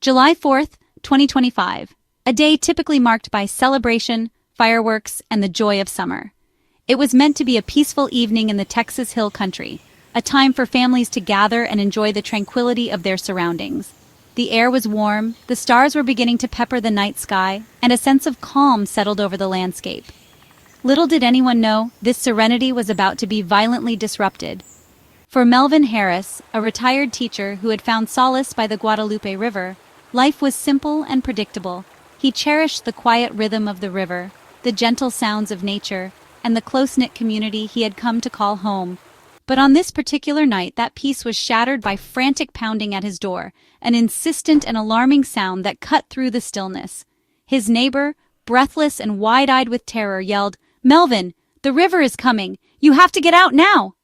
July 4th, 2025, a day typically marked by celebration, fireworks, and the joy of summer. It was meant to be a peaceful evening in the Texas Hill Country, a time for families to gather and enjoy the tranquility of their surroundings. The air was warm, the stars were beginning to pepper the night sky, and a sense of calm settled over the landscape. Little did anyone know, this serenity was about to be violently disrupted. For Melvin Harris, a retired teacher who had found solace by the Guadalupe River, life was simple and predictable. He cherished the quiet rhythm of the river, the gentle sounds of nature, and the close-knit community he had come to call home. But on this particular night, that peace was shattered by frantic pounding at his door, an insistent and alarming sound that cut through the stillness. His neighbor, breathless and wide-eyed with terror, yelled, "Melvin, the river is coming! You have to get out now!"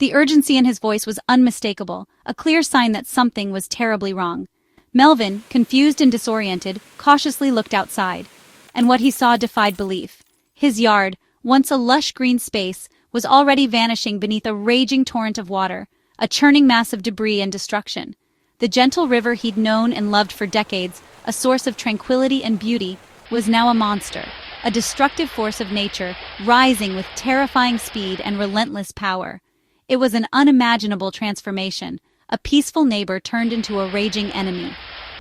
The urgency in his voice was unmistakable, a clear sign that something was terribly wrong. Melvin, confused and disoriented, cautiously looked outside. And what he saw defied belief. His yard, once a lush green space, was already vanishing beneath a raging torrent of water, a churning mass of debris and destruction. The gentle river he'd known and loved for decades, a source of tranquility and beauty, was now a monster, a destructive force of nature, rising with terrifying speed and relentless power. It was an unimaginable transformation, a peaceful neighbor turned into a raging enemy.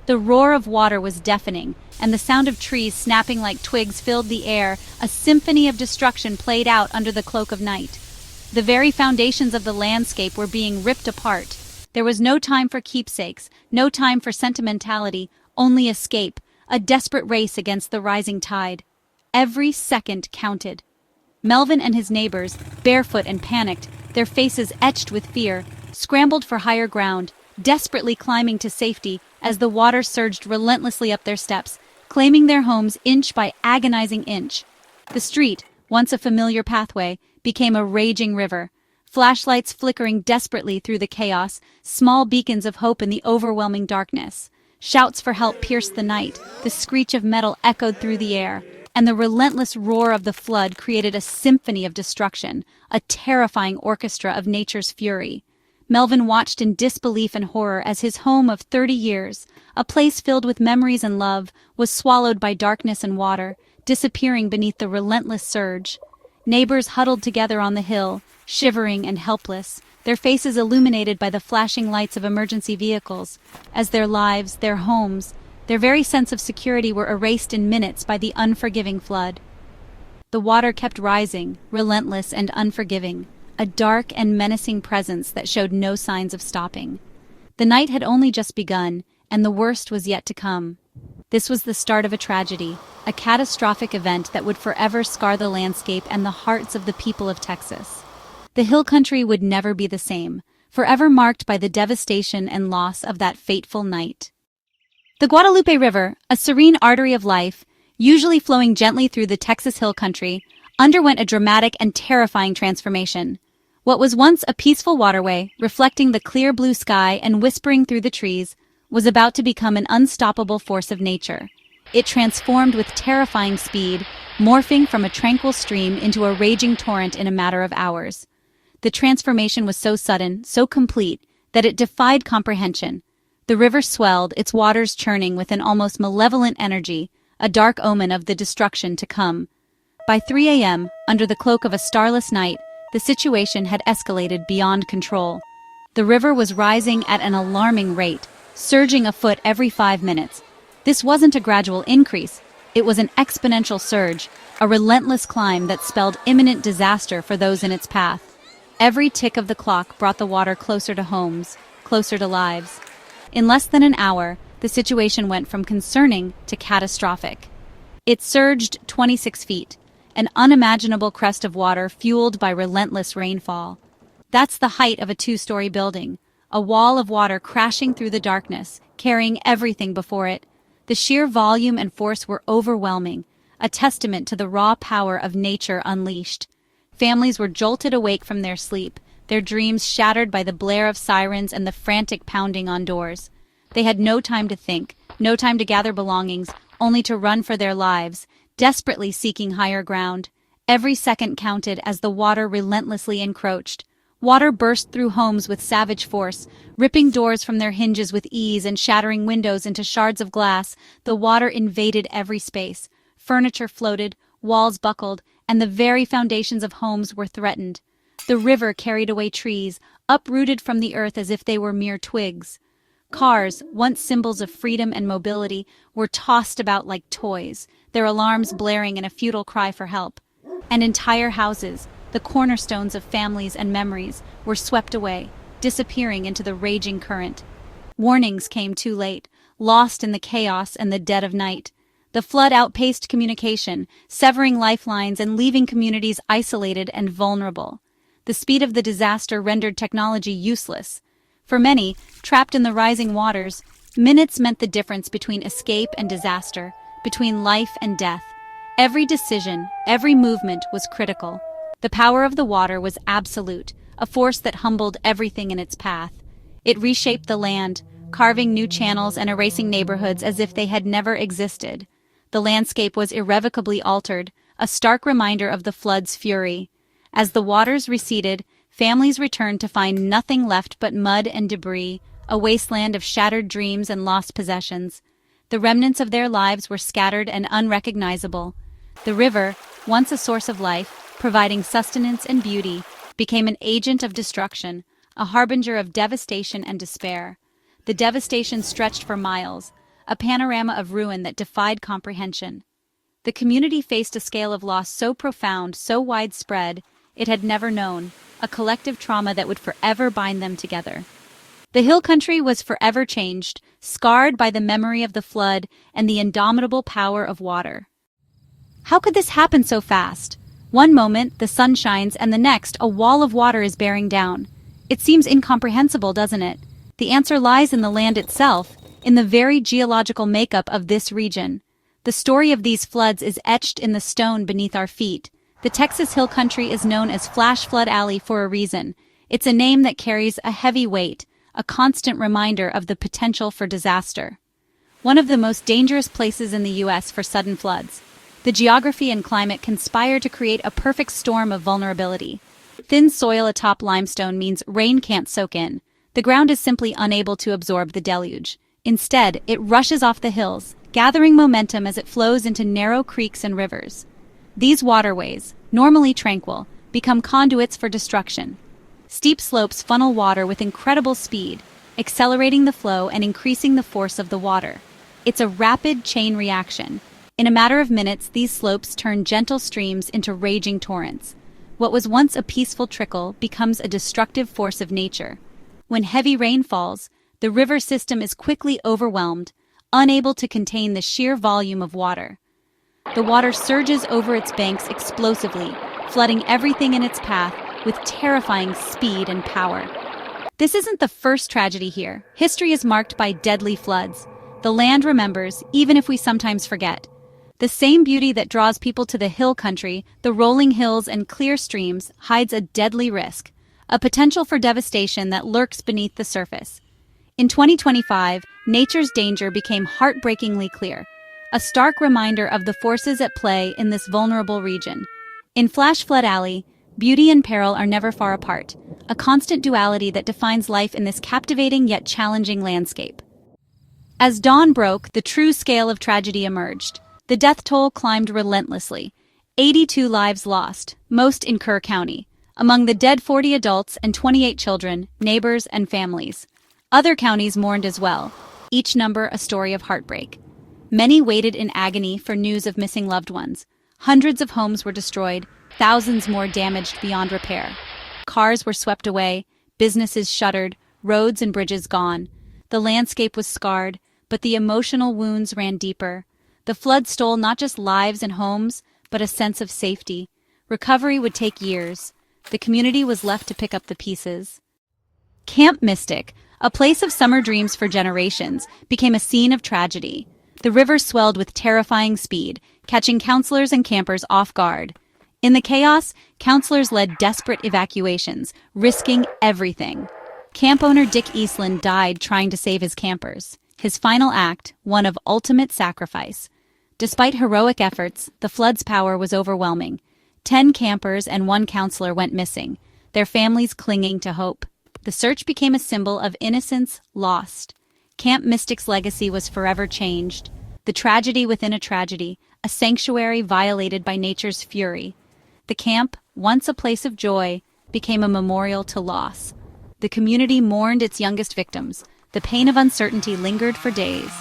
The roar of water was deafening, and the sound of trees snapping like twigs filled the air. A symphony of destruction played out under the cloak of night. The very foundations of the landscape were being ripped apart. There was no time for keepsakes, no time for sentimentality, only escape, a desperate race against the rising tide. Every second counted. Melvin and his neighbors, barefoot and panicked, their faces etched with fear, scrambled for higher ground, desperately climbing to safety as the water surged relentlessly up their steps, claiming their homes inch by agonizing inch. The street, once a familiar pathway, became a raging river. Flashlights flickering desperately through the chaos, small beacons of hope in the overwhelming darkness. Shouts for help pierced the night, the screech of metal echoed through the air, and the relentless roar of the flood created a symphony of destruction, a terrifying orchestra of nature's fury. Melvin watched in disbelief and horror as his home of 30 years, a place filled with memories and love, was swallowed by darkness and water, disappearing beneath the relentless surge. Neighbors huddled together on the hill, shivering and helpless, their faces illuminated by the flashing lights of emergency vehicles, as their lives, their homes, their very sense of security were erased in minutes by the unforgiving flood. The water kept rising, relentless and unforgiving, a dark and menacing presence that showed no signs of stopping. The night had only just begun, and the worst was yet to come. This was the start of a tragedy, a catastrophic event that would forever scar the landscape and the hearts of the people of Texas. The hill country would never be the same, forever marked by the devastation and loss of that fateful night. The Guadalupe River, a serene artery of life, usually flowing gently through the Texas Hill Country, underwent a dramatic and terrifying transformation. What was once a peaceful waterway, reflecting the clear blue sky and whispering through the trees, was about to become an unstoppable force of nature. It transformed with terrifying speed, morphing from a tranquil stream into a raging torrent in a matter of hours. The transformation was so sudden, so complete, that it defied comprehension. The river swelled, its waters churning with an almost malevolent energy, a dark omen of the destruction to come. By 3 a.m., under the cloak of a starless night, the situation had escalated beyond control. The river was rising at an alarming rate, surging a foot every 5 minutes. This wasn't a gradual increase, it was an exponential surge, a relentless climb that spelled imminent disaster for those in its path. Every tick of the clock brought the water closer to homes, closer to lives. In less than an hour, the situation went from concerning to catastrophic. It surged 26 feet, an unimaginable crest of water fueled by relentless rainfall. That's the height of a 2-story building, a wall of water crashing through the darkness, carrying everything before it. The sheer volume and force were overwhelming, a testament to the raw power of nature unleashed. Families were jolted awake from their sleep, their dreams shattered by the blare of sirens and the frantic pounding on doors. They had no time to think, no time to gather belongings, only to run for their lives, desperately seeking higher ground. Every second counted as the water relentlessly encroached. Water burst through homes with savage force, ripping doors from their hinges with ease and shattering windows into shards of glass. The water invaded every space. Furniture floated, walls buckled, and the very foundations of homes were threatened. The river carried away trees, uprooted from the earth as if they were mere twigs. Cars, once symbols of freedom and mobility, were tossed about like toys, their alarms blaring in a futile cry for help. And entire houses, the cornerstones of families and memories, were swept away, disappearing into the raging current. Warnings came too late, lost in the chaos and the dead of night. The flood outpaced communication, severing lifelines and leaving communities isolated and vulnerable. The speed of the disaster rendered technology useless. For many, trapped in the rising waters, minutes meant the difference between escape and disaster, between life and death. Every decision, every movement was critical. The power of the water was absolute, a force that humbled everything in its path. It reshaped the land, carving new channels and erasing neighborhoods as if they had never existed. The landscape was irrevocably altered, a stark reminder of the flood's fury. As the waters receded, families returned to find nothing left but mud and debris, a wasteland of shattered dreams and lost possessions. The remnants of their lives were scattered and unrecognizable. The river, once a source of life, providing sustenance and beauty, became an agent of destruction, a harbinger of devastation and despair. The devastation stretched for miles, a panorama of ruin that defied comprehension. The community faced a scale of loss so profound, so widespread, it had never known, a collective trauma that would forever bind them together. The hill country was forever changed, scarred by the memory of the flood and the indomitable power of water. How could this happen so fast? One moment, the sun shines, and the next, a wall of water is bearing down. It seems incomprehensible, doesn't it? The answer lies in the land itself, in the very geological makeup of this region. The story of these floods is etched in the stone beneath our feet. The Texas Hill Country is known as Flash Flood Alley for a reason. It's a name that carries a heavy weight, a constant reminder of the potential for disaster. One of the most dangerous places in the U.S. for sudden floods. The geography and climate conspire to create a perfect storm of vulnerability. Thin soil atop limestone means rain can't soak in. The ground is simply unable to absorb the deluge. Instead, it rushes off the hills, gathering momentum as it flows into narrow creeks and rivers. These waterways, normally tranquil, become conduits for destruction. Steep slopes funnel water with incredible speed, accelerating the flow and increasing the force of the water. It's a rapid chain reaction. In a matter of minutes, these slopes turn gentle streams into raging torrents. What was once a peaceful trickle becomes a destructive force of nature. When heavy rain falls, the river system is quickly overwhelmed, unable to contain the sheer volume of water. The water surges over its banks explosively, flooding everything in its path with terrifying speed and power. This isn't the first tragedy here. History is marked by deadly floods. The land remembers, even if we sometimes forget. The same beauty that draws people to the hill country, the rolling hills and clear streams, hides a deadly risk, a potential for devastation that lurks beneath the surface. In 2025, nature's danger became heartbreakingly clear, a stark reminder of the forces at play in this vulnerable region. In Flash Flood Alley, beauty and peril are never far apart, a constant duality that defines life in this captivating yet challenging landscape. As dawn broke, the true scale of tragedy emerged. The death toll climbed relentlessly. 82 lives lost, most in Kerr County. Among the dead 40 adults and 28 children, neighbors, and families. Other counties mourned as well, each number a story of heartbreak. Many waited in agony for news of missing loved ones. Hundreds of homes were destroyed, thousands more damaged beyond repair. Cars were swept away, businesses shuttered, roads and bridges gone. The landscape was scarred, but the emotional wounds ran deeper. The flood stole not just lives and homes, but a sense of safety. Recovery would take years. The community was left to pick up the pieces. Camp Mystic, a place of summer dreams for generations, became a scene of tragedy. The river swelled with terrifying speed, catching counselors and campers off guard. In the chaos, counselors led desperate evacuations, risking everything. Camp owner Dick Eastland died trying to save his campers. His final act, one of ultimate sacrifice. Despite heroic efforts, the flood's power was overwhelming. 10 campers and 1 counselor went missing. their families clinging to hope. The search became a symbol of innocence lost. Camp Mystic's legacy was forever changed. The tragedy within a tragedy, a sanctuary violated by nature's fury. The camp, once a place of joy, became a memorial to loss. The community mourned its youngest victims. The pain of uncertainty lingered for days.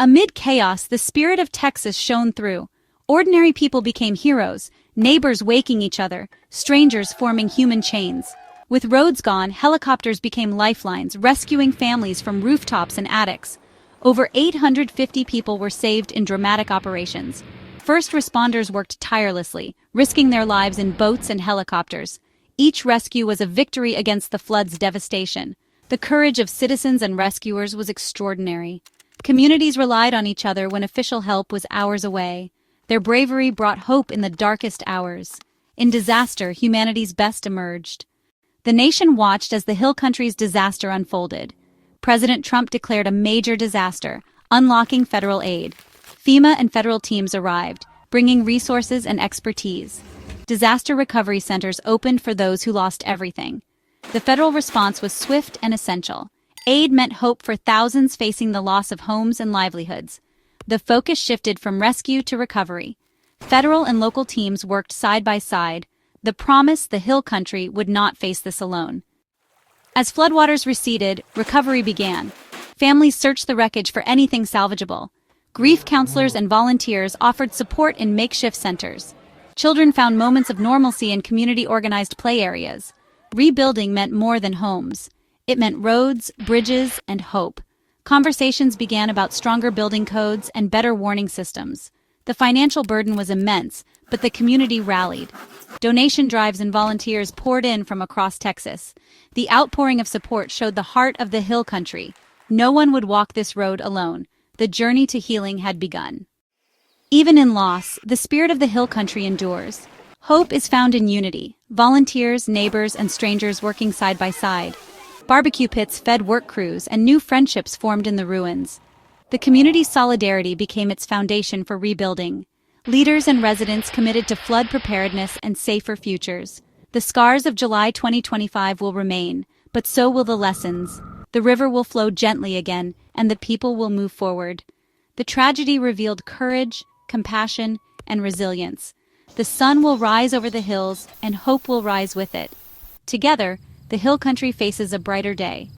Amid chaos, the spirit of Texas shone through. Ordinary people became heroes, neighbors waking each other, strangers forming human chains. With roads gone, helicopters became lifelines, rescuing families from rooftops and attics. Over 850 people were saved in dramatic operations. First responders worked tirelessly, risking their lives in boats and helicopters. Each rescue was a victory against the flood's devastation. The courage of citizens and rescuers was extraordinary. Communities relied on each other when official help was hours away. Their bravery brought hope in the darkest hours. In disaster, humanity's best emerged. The nation watched as the Hill Country's disaster unfolded. President Trump declared a major disaster, unlocking federal aid. FEMA and federal teams arrived, bringing resources and expertise. Disaster recovery centers opened for those who lost everything. The federal response was swift and essential. Aid meant hope for thousands facing the loss of homes and livelihoods. The focus shifted from rescue to recovery. Federal and local teams worked side by side. The promise the Hill Country would not face this alone. As floodwaters receded, recovery began. Families searched the wreckage for anything salvageable. Grief counselors and volunteers offered support in makeshift centers. Children found moments of normalcy in community-organized play areas. Rebuilding meant more than homes. It meant roads, bridges, and hope. Conversations began about stronger building codes and better warning systems. The financial burden was immense, but the community rallied. Donation drives and volunteers poured in from across Texas. The outpouring of support showed the heart of the Hill Country. No one would walk this road alone. The journey to healing had begun. Even in loss, the spirit of the Hill Country endures. Hope is found in unity, volunteers, neighbors, and strangers working side by side. Barbecue pits fed work crews, and new friendships formed in the ruins. The community's solidarity became its foundation for rebuilding. Leaders and residents committed to flood preparedness and safer futures. The scars of July 2025 will remain, but so will the lessons. The river will flow gently again, and the people will move forward. The tragedy revealed courage, compassion, and resilience. The sun will rise over the hills, and hope will rise with it. Together, the Hill Country faces a brighter day.